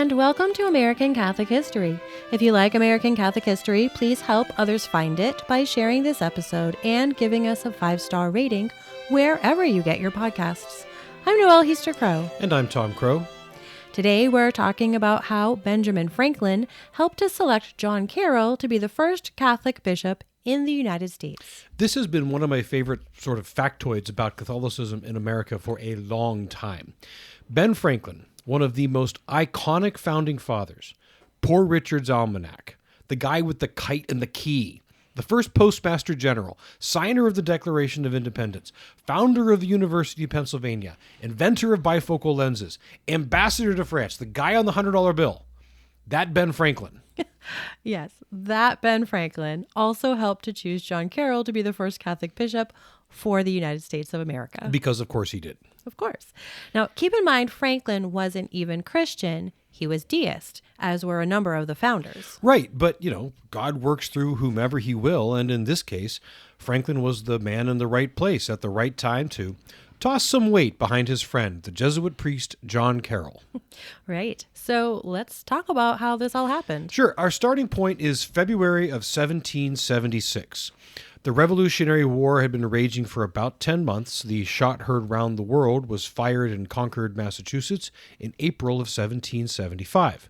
and welcome to American Catholic History. If you like American Catholic History, please help others find it by sharing this episode and giving us a 5-star rating wherever you get your podcasts. I'm Noelle Heaster-Crowe. And I'm Tom Crow. Today we're talking about how Benjamin Franklin helped to select John Carroll to be the first Catholic bishop in the United States. This has been one of my favorite sort of factoids about Catholicism in America for a long time. Ben Franklin, one of the most iconic founding fathers, Poor Richard's Almanac, the guy with the kite and the key, the first postmaster general, signer of the Declaration of Independence, founder of the University of Pennsylvania, inventor of bifocal lenses, ambassador to France, the guy on the $100 bill, that Ben Franklin. Yes, that Ben Franklin also helped to choose John Carroll to be the first Catholic bishop for the United States of America. Because of course he did. Of course. Now, keep in mind, Franklin wasn't even Christian. He was deist, as were a number of the founders. Right, but, God works through whomever he will, and in this case, Franklin was the man in the right place at the right time to toss some weight behind his friend, the Jesuit priest John Carroll. Right. So let's talk about how this all happened. Sure. Our starting point is February of 1776. The Revolutionary War had been raging for about 10 months. The shot heard round the world was fired in Concord, Massachusetts in April of 1775.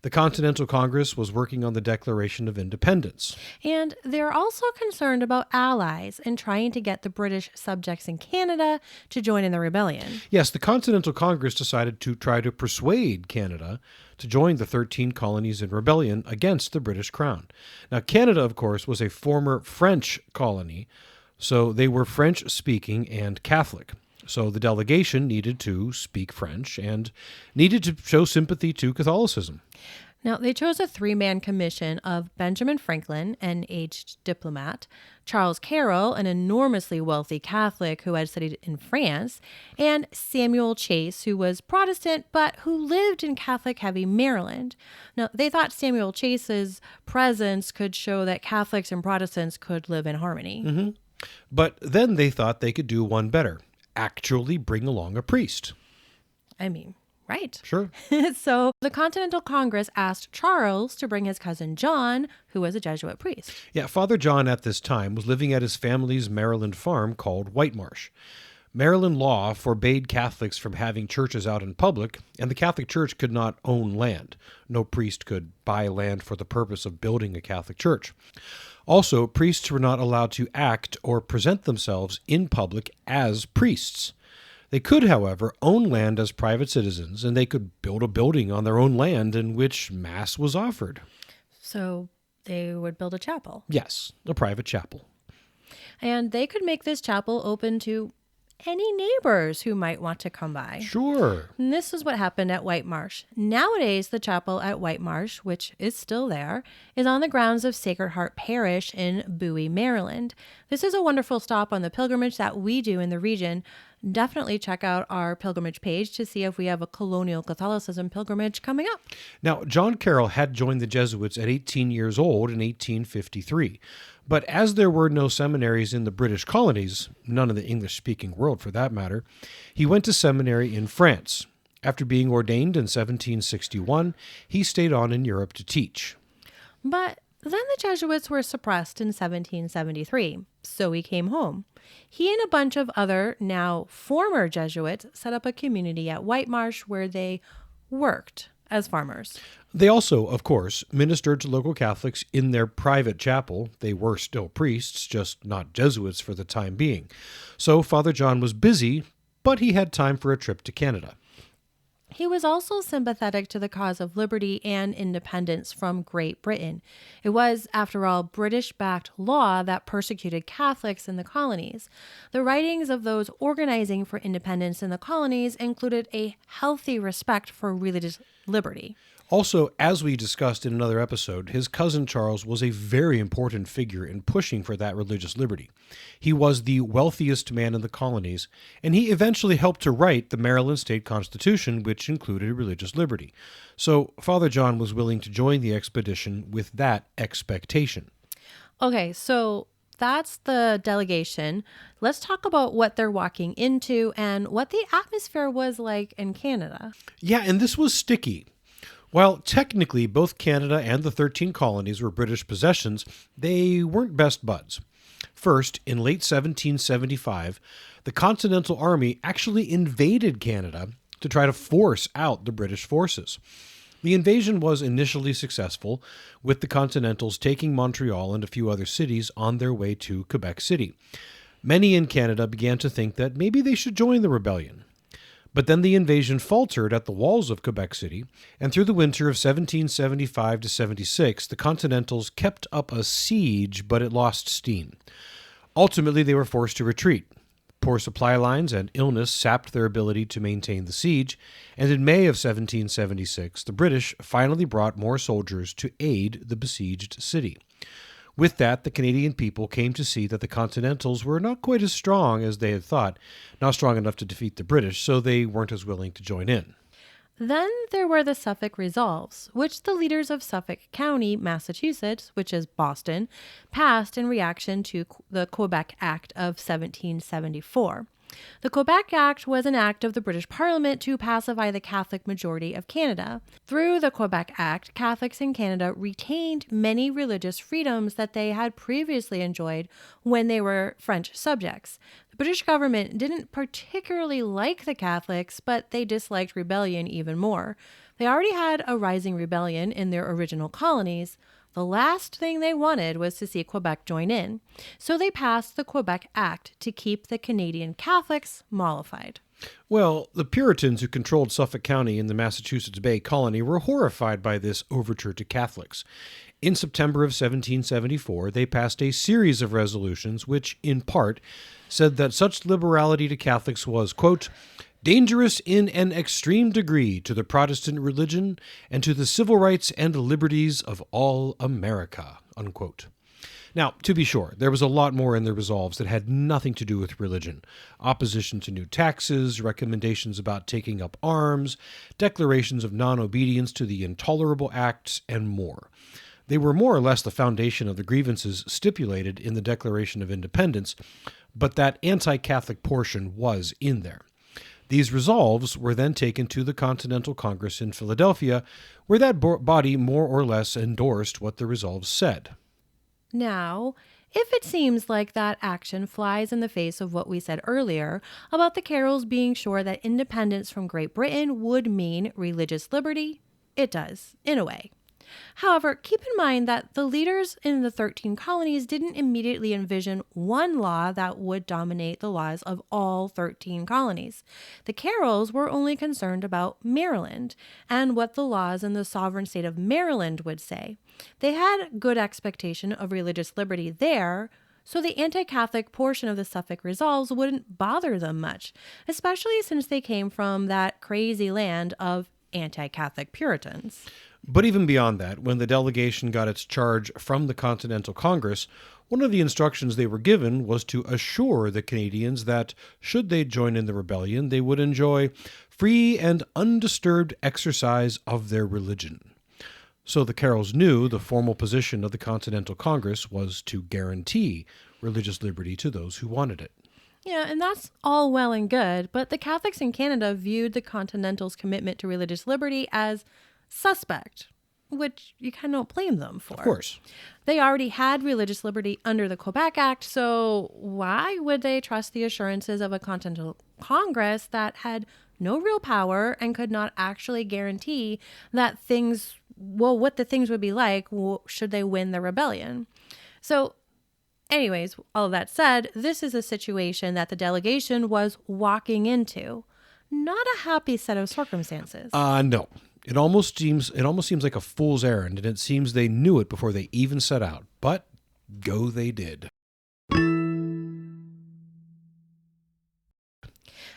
The Continental Congress was working on the Declaration of Independence. And they're also concerned about allies and trying to get the British subjects in Canada to join in the rebellion. Yes, the Continental Congress decided to try to persuade Canada to join the 13 colonies in rebellion against the British Crown. Now, Canada, of course, was a former French colony, so they were French-speaking and Catholic. So the delegation needed to speak French and needed to show sympathy to Catholicism. Now, they chose a 3-man commission of Benjamin Franklin, an aged diplomat, Charles Carroll, an enormously wealthy Catholic who had studied in France, and Samuel Chase, who was Protestant but who lived in Catholic-heavy Maryland. Now, they thought Samuel Chase's presence could show that Catholics and Protestants could live in harmony. Mm-hmm. But then they thought they could do one better. Actually bring along a priest. Right. Sure. So the Continental Congress asked Charles to bring his cousin John, who was a Jesuit priest. Yeah, Father John at this time was living at his family's Maryland farm called Whitemarsh. Maryland law forbade Catholics from having churches out in public, and the Catholic Church could not own land. No priest could buy land for the purpose of building a Catholic church. Also, priests were not allowed to act or present themselves in public as priests. They could, however, own land as private citizens, and they could build a building on their own land in which Mass was offered. So they would build a chapel? Yes, a private chapel. And they could make this chapel open to any neighbors who might want to come by. Sure. And this is what happened at Whitemarsh. Nowadays, the chapel at Whitemarsh, which is still there, is on the grounds of Sacred Heart Parish in Bowie, Maryland. This is a wonderful stop on the pilgrimage that we do in the region. Definitely check out our pilgrimage page to see if we have a colonial Catholicism pilgrimage coming up. Now, John Carroll had joined the Jesuits at 18 years old in 1853. But as there were no seminaries in the British colonies, none in the English-speaking world for that matter, he went to seminary in France. After being ordained in 1761, he stayed on in Europe to teach. But then the Jesuits were suppressed in 1773, so he came home. He and a bunch of other, now former Jesuits, set up a community at Whitemarsh where they worked as farmers. They also, of course, ministered to local Catholics in their private chapel. They were still priests, just not Jesuits for the time being. So Father John was busy, but he had time for a trip to Canada. He was also sympathetic to the cause of liberty and independence from Great Britain. It was, after all, British-backed law that persecuted Catholics in the colonies. The writings of those organizing for independence in the colonies included a healthy respect for religious liberty. Also, as we discussed in another episode, his cousin Charles was a very important figure in pushing for that religious liberty. He was the wealthiest man in the colonies, and he eventually helped to write the Maryland State Constitution, which included religious liberty. So Father John was willing to join the expedition with that expectation. Okay, so that's the delegation. Let's talk about what they're walking into and what the atmosphere was like in Canada. Yeah, and this was sticky. While technically both Canada and the 13 colonies were British possessions, they weren't best buds. First, in late 1775, the Continental Army actually invaded Canada to try to force out the British forces. The invasion was initially successful, with the Continentals taking Montreal and a few other cities on their way to Quebec City. Many in Canada began to think that maybe they should join the rebellion. But then the invasion faltered at the walls of Quebec City, and through the winter of 1775 to 76, the Continentals kept up a siege, but it lost steam. Ultimately, they were forced to retreat. Poor supply lines and illness sapped their ability to maintain the siege, and in May of 1776, the British finally brought more soldiers to aid the besieged city. With that, the Canadian people came to see that the Continentals were not quite as strong as they had thought, not strong enough to defeat the British, so they weren't as willing to join in. Then there were the Suffolk Resolves, which the leaders of Suffolk County, Massachusetts, which is Boston, passed in reaction to the Quebec Act of 1774. The Quebec Act was an act of the British Parliament to pacify the Catholic majority of Canada. Through the Quebec Act, Catholics in Canada retained many religious freedoms that they had previously enjoyed when they were French subjects. The British government didn't particularly like the Catholics, but they disliked rebellion even more. They already had a rising rebellion in their original colonies. The last thing they wanted was to see Quebec join in. So they passed the Quebec Act to keep the Canadian Catholics mollified. Well, the Puritans who controlled Suffolk County in the Massachusetts Bay Colony were horrified by this overture to Catholics. In September of 1774, they passed a series of resolutions which, in part, said that such liberality to Catholics was, quote, dangerous in an extreme degree to the Protestant religion and to the civil rights and liberties of all America, unquote. Now, to be sure, there was a lot more in the resolves that had nothing to do with religion. Opposition to new taxes, recommendations about taking up arms, declarations of non-obedience to the intolerable acts, and more. They were more or less the foundation of the grievances stipulated in the Declaration of Independence, but that anti-Catholic portion was in there. These resolves were then taken to the Continental Congress in Philadelphia, where that body more or less endorsed what the resolves said. Now, if it seems like that action flies in the face of what we said earlier about the Carrolls being sure that independence from Great Britain would mean religious liberty, it does, in a way. However, keep in mind that the leaders in the 13 colonies didn't immediately envision one law that would dominate the laws of all 13 colonies. The Carrolls were only concerned about Maryland and what the laws in the sovereign state of Maryland would say. They had good expectation of religious liberty there, so the anti-Catholic portion of the Suffolk Resolves wouldn't bother them much, especially since they came from that crazy land of anti-Catholic Puritans. But even beyond that, when the delegation got its charge from the Continental Congress, one of the instructions they were given was to assure the Canadians that, should they join in the rebellion, they would enjoy free and undisturbed exercise of their religion. So the Carrolls knew the formal position of the Continental Congress was to guarantee religious liberty to those who wanted it. Yeah, and that's all well and good, but the Catholics in Canada viewed the Continentals' commitment to religious liberty as suspect, which you kind of don't blame them for. Of course. They already had religious liberty under the Quebec Act, so why would they trust the assurances of a Continental Congress that had no real power and could not actually guarantee that what the things would be like should they win the rebellion? So anyways, all of that said, this is a situation that the delegation was walking into. Not a happy set of circumstances. No. It almost seems like a fool's errand, and it seems they knew it before they even set out. But go they did.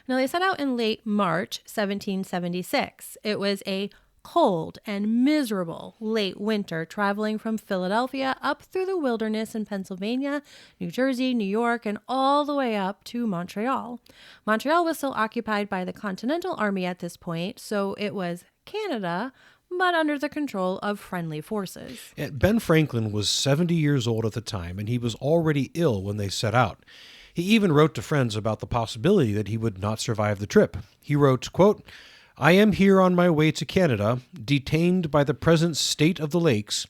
Now, they set out in late March 1776. It was a cold and miserable late winter, traveling from Philadelphia up through the wilderness in Pennsylvania, New Jersey, New York, and all the way up to Montreal. Montreal was still occupied by the Continental Army at this point, so it was Canada, but under the control of friendly forces. Ben Franklin was 70 years old at the time, and he was already ill when they set out. He even wrote to friends about the possibility that he would not survive the trip. He wrote, quote, I am here on my way to Canada, detained by the present state of the lakes,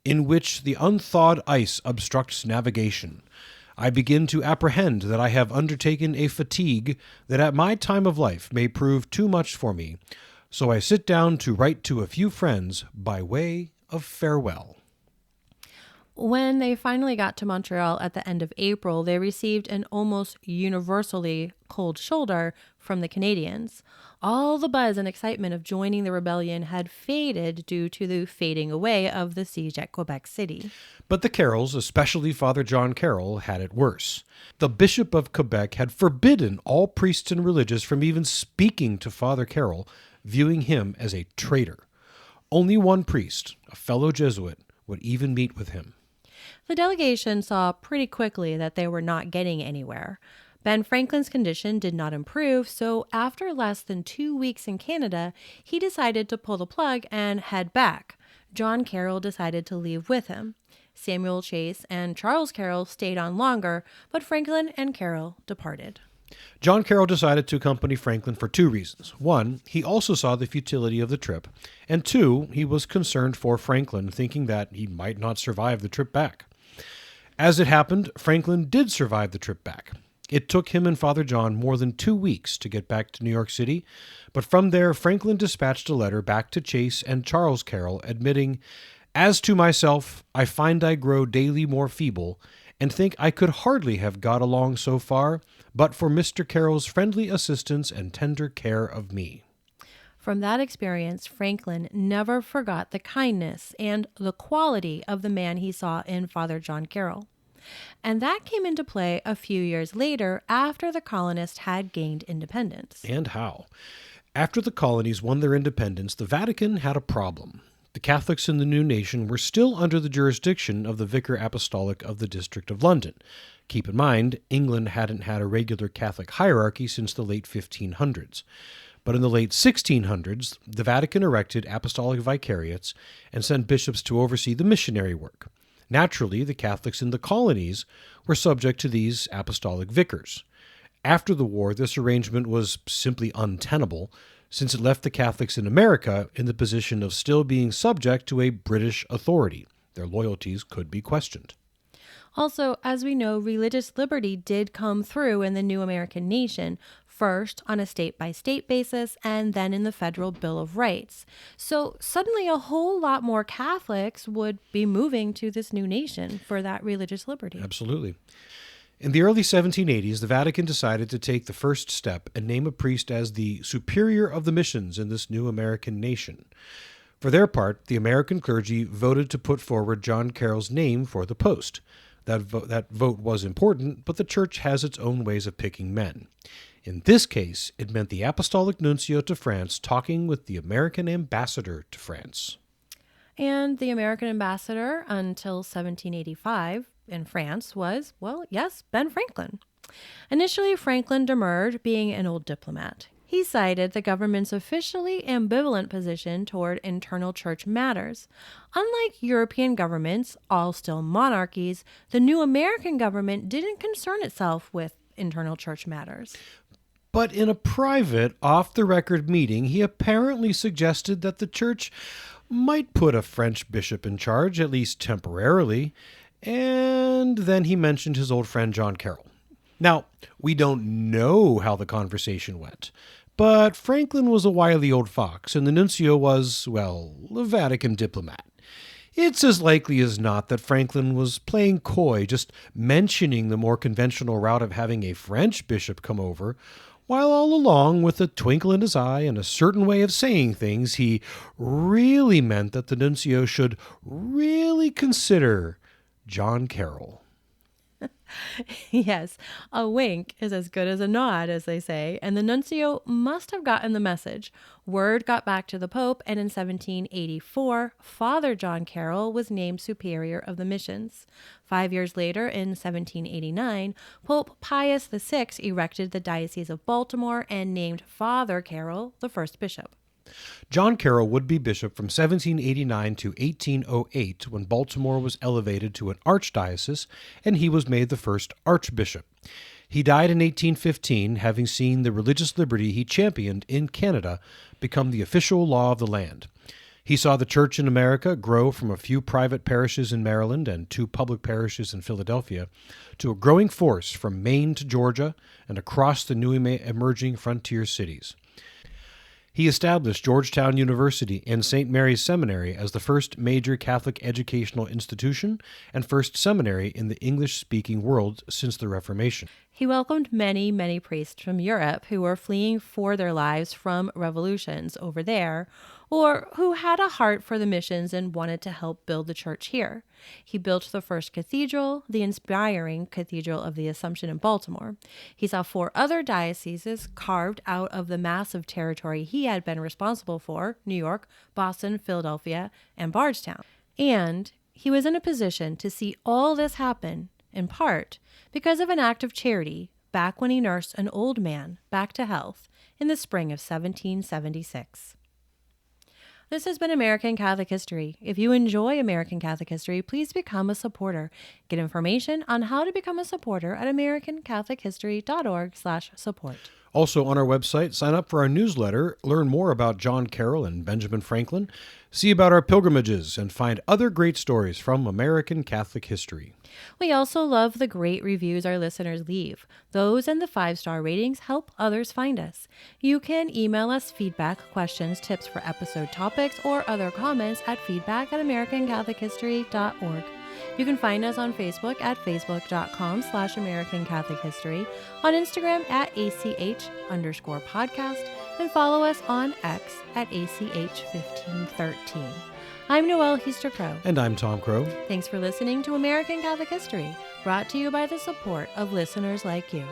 in which the unthawed ice obstructs navigation. I begin to apprehend that I have undertaken a fatigue that at my time of life may prove too much for me, so I sit down to write to a few friends by way of farewell. When they finally got to Montreal at the end of April, they received an almost universally cold shoulder from the Canadians. All the buzz and excitement of joining the rebellion had faded due to the fading away of the siege at Quebec City. But the Carrolls, especially Father John Carroll, had it worse. The Bishop of Quebec had forbidden all priests and religious from even speaking to Father Carroll, viewing him as a traitor. Only one priest, a fellow Jesuit, would even meet with him. The delegation saw pretty quickly that they were not getting anywhere. Ben Franklin's condition did not improve, so after less than 2 weeks in Canada, he decided to pull the plug and head back. John Carroll decided to leave with him. Samuel Chase and Charles Carroll stayed on longer, but Franklin and Carroll departed. John Carroll decided to accompany Franklin for two reasons. One, he also saw the futility of the trip, and two, he was concerned for Franklin, thinking that he might not survive the trip back. As it happened, Franklin did survive the trip back. It took him and Father John more than 2 weeks to get back to New York City, but from there Franklin dispatched a letter back to Chase and Charles Carroll admitting, "As to myself, I find I grow daily more feeble, and think I could hardly have got along so far, but for Mr. Carroll's friendly assistance and tender care of me." From that experience, Franklin never forgot the kindness and the quality of the man he saw in Father John Carroll. And that came into play a few years later after the colonists had gained independence. And how? After the colonies won their independence, the Vatican had a problem. The Catholics in the new nation were still under the jurisdiction of the Vicar Apostolic of the District of London. Keep in mind, England hadn't had a regular Catholic hierarchy since the late 1500s. But in the late 1600s, the Vatican erected apostolic vicariates and sent bishops to oversee the missionary work. Naturally, the Catholics in the colonies were subject to these apostolic vicars. After the war, this arrangement was simply untenable, since it left the Catholics in America in the position of still being subject to a British authority. Their loyalties could be questioned. Also, as we know, religious liberty did come through in the new American nation, first on a state-by-state basis and then in the Federal Bill of Rights. So suddenly a whole lot more Catholics would be moving to this new nation for that religious liberty. Absolutely. In the early 1780s, the Vatican decided to take the first step and name a priest as the superior of the missions in this new American nation. For their part, the American clergy voted to put forward John Carroll's name for the post. That vote was important, but the church has its own ways of picking men. In this case, it meant the apostolic nuncio to France talking with the American ambassador to France. And the American ambassador until 1785 in France was, well, yes, Ben Franklin. Initially, Franklin demurred, being an old diplomat. He cited the government's officially ambivalent position toward internal church matters. Unlike European governments, all still monarchies, the new American government didn't concern itself with internal church matters. But in a private, off-the-record meeting, he apparently suggested that the church might put a French bishop in charge, at least temporarily, and then he mentioned his old friend John Carroll. Now, we don't know how the conversation went, but Franklin was a wily old fox, and the nuncio was, well, a Vatican diplomat. It's as likely as not that Franklin was playing coy, just mentioning the more conventional route of having a French bishop come over, while all along, with a twinkle in his eye and a certain way of saying things, he really meant that the nuncio should really consider John Carroll. Yes, a wink is as good as a nod, as they say, and the nuncio must have gotten the message. Word got back to the Pope, and in 1784, Father John Carroll was named superior of the missions. 5 years later, in 1789, Pope Pius VI erected the Diocese of Baltimore and named Father Carroll the first bishop. John Carroll would be bishop from 1789 to 1808 when Baltimore was elevated to an archdiocese and he was made the first archbishop. He died in 1815, having seen the religious liberty he championed in Canada become the official law of the land. He saw the church in America grow from a few private parishes in Maryland and 2 public parishes in Philadelphia to a growing force from Maine to Georgia and across the new emerging frontier cities. He established Georgetown University and St. Mary's Seminary as the first major Catholic educational institution and first seminary in the English-speaking world since the Reformation. He welcomed many, many priests from Europe who were fleeing for their lives from revolutions over there, or who had a heart for the missions and wanted to help build the church here. He built the first cathedral, the inspiring Cathedral of the Assumption in Baltimore. He saw 4 other dioceses carved out of the massive territory he had been responsible for: New York, Boston, Philadelphia, and Bardstown. And he was in a position to see all this happen, in part, because of an act of charity back when he nursed an old man back to health in the spring of 1776. This has been American Catholic History. If you enjoy American Catholic History, please become a supporter. Get information on how to become a supporter at americancatholichistory.org/support. Also on our website, sign up for our newsletter, learn more about John Carroll and Benjamin Franklin, see about our pilgrimages, and find other great stories from American Catholic history. We also love the great reviews our listeners leave. Those and the 5-star ratings help others find us. You can email us feedback, questions, tips for episode topics, or other comments at feedback@americancatholichistory.org. You can find us on Facebook at facebook.com/American Catholic History, on Instagram at ACH_podcast, and follow us on X at ACH1513. I'm Noelle Heaster-Crow. And I'm Tom Crow. Thanks for listening to American Catholic History, brought to you by the support of listeners like you.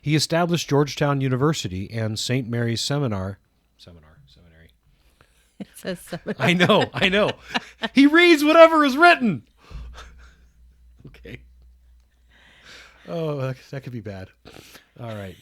He established Georgetown University and St. Mary's Seminary. It says seminary. I know. He reads whatever is written. Okay. Oh, that could be bad. All right.